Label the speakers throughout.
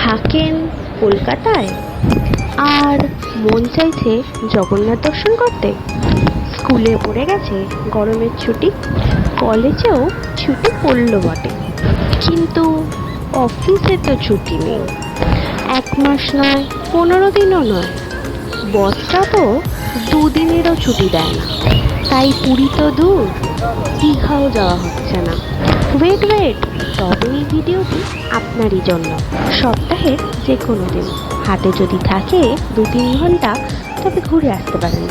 Speaker 1: থাকেন কলকাতায় আর মন চাইছে জগন্নাথ দর্শন করতে। স্কুলে পড়ে গেছে গরমের ছুটি, কলেজেও ছুটি পড়লো বটে, কিন্তু অফিসে তো ছুটি নেই। 1 মাস নয়, 15 দিনও নয়, বসটা তো 2 দিনেরও ছুটি দেয় না। তাই পুরী তো দূর, দীঘাও যাওয়া হচ্ছে না। ওয়েট, তবে এই ভিডিওটি আপনারই জন্য। সপ্তাহের যে কোনো দিন হাতে যদি থাকে 2-3 ঘন্টা, তবে ঘুরে আসতে পারেন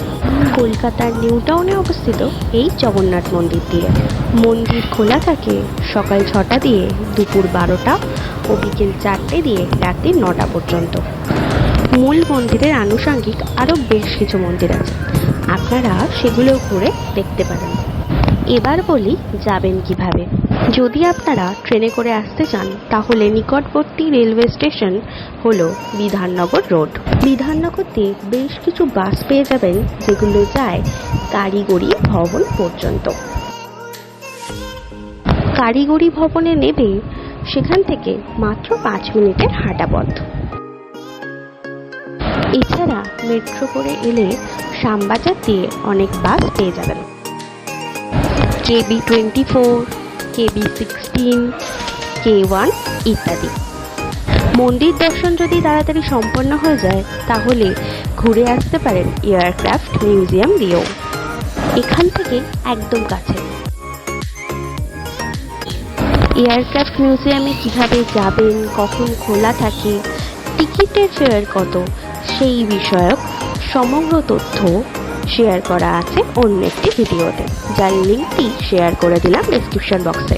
Speaker 1: কলকাতার নিউ টাউনে অবস্থিত এই জগন্নাথ মন্দির দিয়ে। মন্দির খোলা থাকে সকাল 6টা দিয়ে দুপুর 12টা ও বিকেল 4টে দিয়ে রাত্রি 9টা পর্যন্ত। মূল মন্দিরের আনুষঙ্গিক আরও বেশ কিছু মন্দির আছে, আপনারা সেগুলো ঘুরে দেখতে পারেন। এবার বলি যাবেন কিভাবে। যদি আপনারা ট্রেনে করে আসতে চান তাহলে নিকটবর্তী রেলওয়ে স্টেশন হলো বিধাননগর রোড। বিধাননগর দিয়ে বেশ কিছু বাস পেয়ে যাবেন যেগুলো যায় কারিগরি ভবন পর্যন্ত। কারিগরি ভবনে নেবে সেখান থেকে মাত্র 5 মিনিটের হাঁটা পথ। এছাড়া মেট্রো করে এলে শ্যামবাজার দিয়ে অনেক বাস পেয়ে যাবেন। KB24, KB16, K1 ইত্যাদি। মন্দির দর্শন যদি তাড়াতাড়ি সম্পন্ন হয়ে যায় তাহলে ঘুরে আসতে পারেন এয়ারক্রাফট মিউজিয়াম দিয়েও, এখান থেকে একদম কাছে। এয়ারক্রাফট মিউজিয়ামে কিভাবে যাবেন, কখন খোলা থাকে, টিকিটের ফেয়ার কত, সেই বিষয়ক সমগ্র তথ্য শেয়ার করা আছে অন্য একটি ভিডিওতে, যার লিঙ্কটি শেয়ার করে দিলাম ডেসক্রিপশন বক্সে।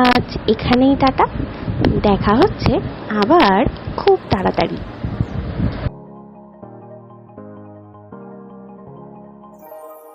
Speaker 1: আজ এখানেই টাটা, দেখা হচ্ছে আবার খুব তাড়াতাড়ি।